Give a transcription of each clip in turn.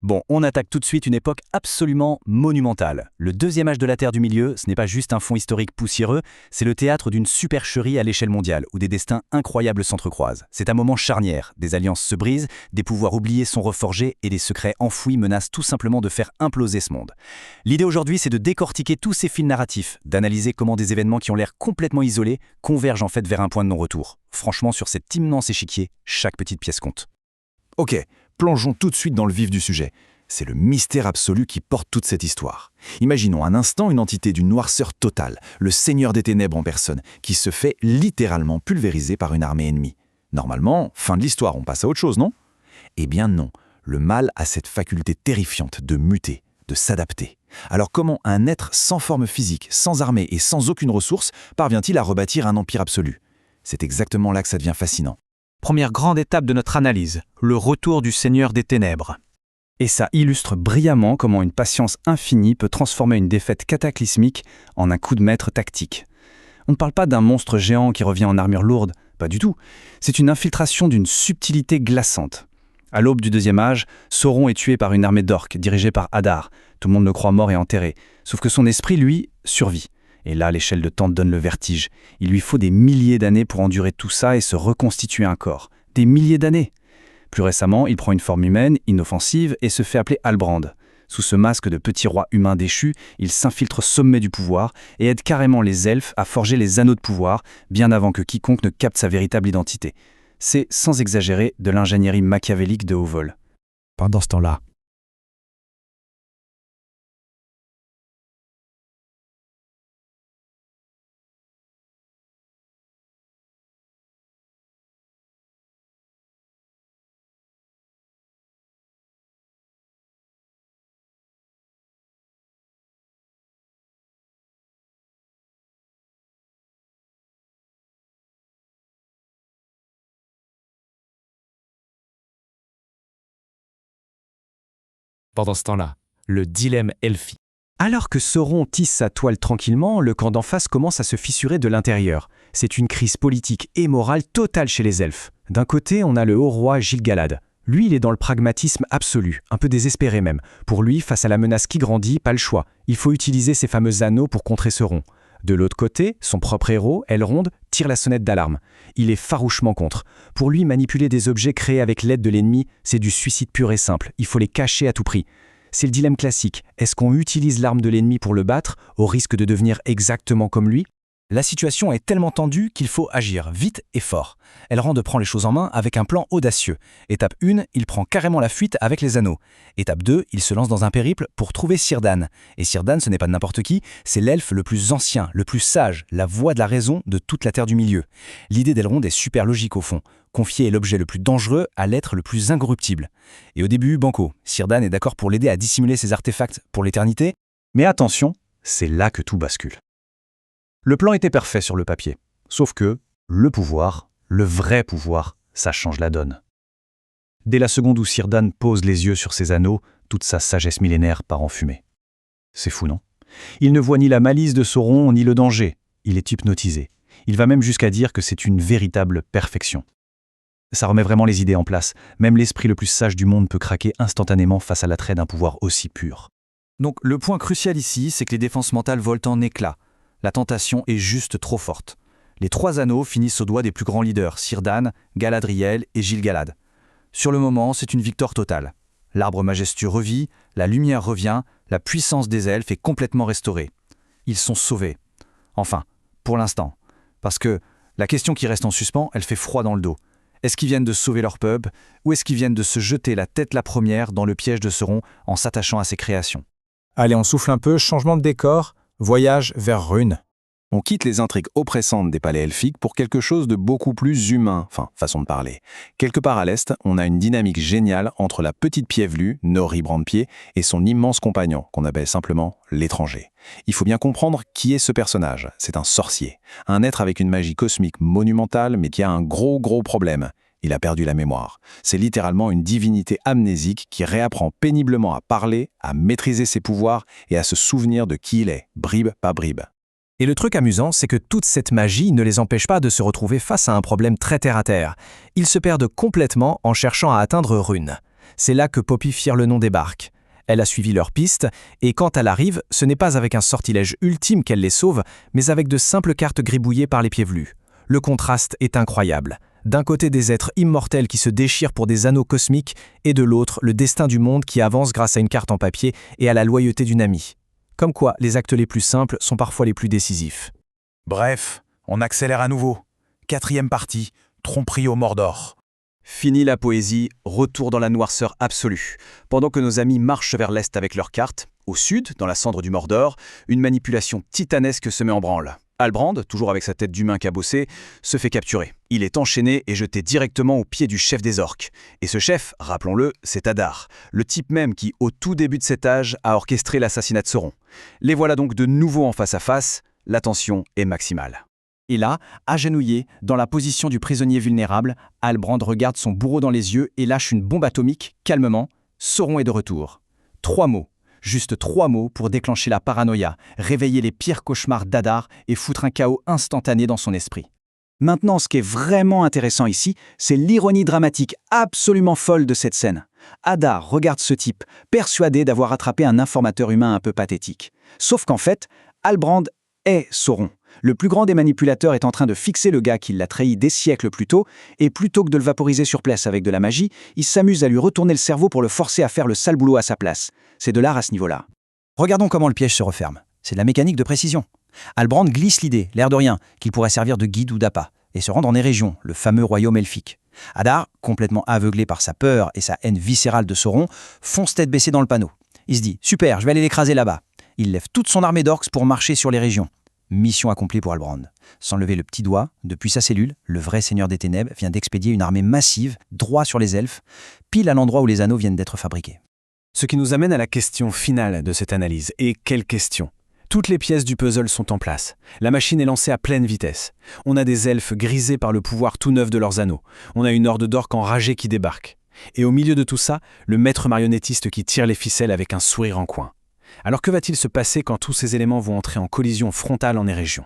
Bon, on attaque tout de suite une époque absolument monumentale. Le deuxième âge de la Terre du Milieu, ce n'est pas juste un fond historique poussiéreux, c'est le théâtre d'une supercherie à l'échelle mondiale, où des destins incroyables s'entrecroisent. C'est un moment charnière, des alliances se brisent, des pouvoirs oubliés sont reforgés et des secrets enfouis menacent tout simplement de faire imploser ce monde. L'idée aujourd'hui, c'est de décortiquer tous ces fils narratifs, d'analyser comment des événements qui ont l'air complètement isolés convergent en fait vers un point de non-retour. Franchement, sur cet immense échiquier, chaque petite pièce compte. Ok, plongeons tout de suite dans le vif du sujet. C'est le mystère absolu qui porte toute cette histoire. Imaginons un instant une entité d'une noirceur totale, le Seigneur des Ténèbres en personne, qui se fait littéralement pulvériser par une armée ennemie. Normalement, fin de l'histoire, on passe à autre chose, non? Eh bien non, le mal a cette faculté terrifiante de muter, de s'adapter. Alors comment un être sans forme physique, sans armée et sans aucune ressource parvient-il à rebâtir un empire absolu? C'est exactement là que ça devient fascinant. Première grande étape de notre analyse, le retour du Seigneur des Ténèbres. Et ça illustre brillamment comment une patience infinie peut transformer une défaite cataclysmique en un coup de maître tactique. On ne parle pas d'un monstre géant qui revient en armure lourde, pas du tout. C'est une infiltration d'une subtilité glaçante. À l'aube du deuxième âge, Sauron est tué par une armée d'orques dirigée par Hadar. Tout le monde le croit mort et enterré, sauf que son esprit, lui, survit. Et là, l'échelle de temps donne le vertige. Il lui faut des milliers d'années pour endurer tout ça et se reconstituer un corps. Des milliers d'années. Plus récemment, il prend une forme humaine, inoffensive, et se fait appeler Halbrand. Sous ce masque de petit roi humain déchu, il s'infiltre au sommet du pouvoir et aide carrément les elfes à forger les anneaux de pouvoir, bien avant que quiconque ne capte sa véritable identité. C'est, sans exagérer, de l'ingénierie machiavélique de haut vol. Pendant ce temps-là, le dilemme elfique. Alors que Sauron tisse sa toile tranquillement, le camp d'en face commence à se fissurer de l'intérieur. C'est une crise politique et morale totale chez les elfes. D'un côté, on a le haut roi Gil-galad. Lui, il est dans le pragmatisme absolu, un peu désespéré même. Pour lui, face à la menace qui grandit, pas le choix. Il faut utiliser ses fameux anneaux pour contrer Sauron. De l'autre côté, son propre héros, Elrond, tire la sonnette d'alarme. Il est farouchement contre. Pour lui, manipuler des objets créés avec l'aide de l'ennemi, c'est du suicide pur et simple. Il faut les cacher à tout prix. C'est le dilemme classique. Est-ce qu'on utilise l'arme de l'ennemi pour le battre, au risque de devenir exactement comme lui? La situation est tellement tendue qu'il faut agir vite et fort. Elrond prend les choses en main avec un plan audacieux. Étape 1, il prend carrément la fuite avec les anneaux. Étape 2, il se lance dans un périple pour trouver Círdan. Et Círdan, ce n'est pas n'importe qui, c'est l'elfe le plus ancien, le plus sage, la voix de la raison de toute la Terre du Milieu. L'idée d'Elrond est super logique au fond. Confier l'objet le plus dangereux à l'être le plus incorruptible. Et au début, banco, Círdan est d'accord pour l'aider à dissimuler ses artefacts pour l'éternité. Mais attention, c'est là que tout bascule. Le plan était parfait sur le papier. Sauf que le pouvoir, le vrai pouvoir, ça change la donne. Dès la seconde où Círdan pose les yeux sur ses anneaux, toute sa sagesse millénaire part en fumée. C'est fou, non? Il ne voit ni la malice de Sauron, ni le danger. Il est hypnotisé. Il va même jusqu'à dire que c'est une véritable perfection. Ça remet vraiment les idées en place. Même l'esprit le plus sage du monde peut craquer instantanément face à l'attrait d'un pouvoir aussi pur. Donc le point crucial ici, c'est que les défenses mentales volent en éclats. La tentation est juste trop forte. Les 3 anneaux finissent aux doigts des plus grands leaders, Círdan, Galadriel et Gil-galad. Sur le moment, c'est une victoire totale. L'arbre majestueux revit, la lumière revient, la puissance des elfes est complètement restaurée. Ils sont sauvés. Enfin, pour l'instant. Parce que la question qui reste en suspens, elle fait froid dans le dos. Est-ce qu'ils viennent de sauver leur peuple, ou est-ce qu'ils viennent de se jeter la tête la première dans le piège de Sauron en s'attachant à ses créations? Allez, on souffle un peu, changement de décor, voyage vers Rhûn. On quitte les intrigues oppressantes des palais elfiques pour quelque chose de beaucoup plus humain, enfin, façon de parler. Quelque part à l'est, on a une dynamique géniale entre la petite piévelue, Nori Brandpied, et son immense compagnon, qu'on appelle simplement l'étranger. Il faut bien comprendre qui est ce personnage. C'est un sorcier, un être avec une magie cosmique monumentale, mais qui a un gros problème. Il a perdu la mémoire. C'est littéralement une divinité amnésique qui réapprend péniblement à parler, à maîtriser ses pouvoirs et à se souvenir de qui il est, bribe pas bribe. Et le truc amusant, c'est que toute cette magie ne les empêche pas de se retrouver face à un problème très terre-à-terre. Ils se perdent complètement en cherchant à atteindre Rhûn. C'est là que Poppy Firlenon débarque. Elle a suivi leur piste, et quand elle arrive, ce n'est pas avec un sortilège ultime qu'elle les sauve, mais avec de simples cartes gribouillées par les pieds-velus. Le contraste est incroyable. D'un côté des êtres immortels qui se déchirent pour des anneaux cosmiques, et de l'autre, le destin du monde qui avance grâce à une carte en papier et à la loyauté d'une amie. Comme quoi, les actes les plus simples sont parfois les plus décisifs. Bref, on accélère à nouveau. 4e partie, tromperie au Mordor. Fini la poésie, retour dans la noirceur absolue. Pendant que nos amis marchent vers l'est avec leurs cartes, au sud, dans la cendre du Mordor, une manipulation titanesque se met en branle. Halbrand, toujours avec sa tête d'humain cabossé, se fait capturer. Il est enchaîné et jeté directement aux pieds du chef des orques. Et ce chef, rappelons-le, c'est Adar, le type même qui, au tout début de cet âge, a orchestré l'assassinat de Sauron. Les voilà donc de nouveau en face à face, la tension est maximale. Et là, agenouillé, dans la position du prisonnier vulnérable, Halbrand regarde son bourreau dans les yeux et lâche une bombe atomique, calmement. Sauron est de retour. 3 mots, juste 3 mots pour déclencher la paranoïa, réveiller les pires cauchemars d'Adar et foutre un chaos instantané dans son esprit. Maintenant, ce qui est vraiment intéressant ici, c'est l'ironie dramatique absolument folle de cette scène. Adar regarde ce type, persuadé d'avoir attrapé un informateur humain un peu pathétique. Sauf qu'en fait, Halbrand est Sauron. Le plus grand des manipulateurs est en train de fixer le gars qui l'a trahi des siècles plus tôt, et plutôt que de le vaporiser sur place avec de la magie, il s'amuse à lui retourner le cerveau pour le forcer à faire le sale boulot à sa place. C'est de l'art à ce niveau-là. Regardons comment le piège se referme. C'est de la mécanique de précision. Halbrand glisse l'idée, l'air de rien, qu'il pourrait servir de guide ou d'appât, et se rendre en Érégion, le fameux royaume elfique. Adar, complètement aveuglé par sa peur et sa haine viscérale de Sauron, fonce tête baissée dans le panneau. Il se dit « Super, je vais aller l'écraser là-bas ». Il lève toute son armée d'orques pour marcher sur les régions. Mission accomplie pour Halbrand. Sans lever le petit doigt, depuis sa cellule, le vrai seigneur des ténèbres vient d'expédier une armée massive, droit sur les elfes, pile à l'endroit où les anneaux viennent d'être fabriqués. Ce qui nous amène à la question finale de cette analyse. Et quelle question ? Toutes les pièces du puzzle sont en place. La machine est lancée à pleine vitesse. On a des elfes grisés par le pouvoir tout neuf de leurs anneaux. On a une horde d'orques enragés qui débarque. Et au milieu de tout ça, le maître marionnettiste qui tire les ficelles avec un sourire en coin. Alors que va-t-il se passer quand tous ces éléments vont entrer en collision frontale en Érégion ?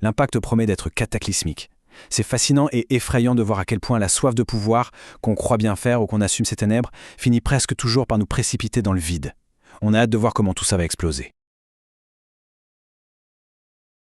L'impact promet d'être cataclysmique. C'est fascinant et effrayant de voir à quel point la soif de pouvoir, qu'on croit bien faire ou qu'on assume ses ténèbres, finit presque toujours par nous précipiter dans le vide. On a hâte de voir comment tout ça va exploser.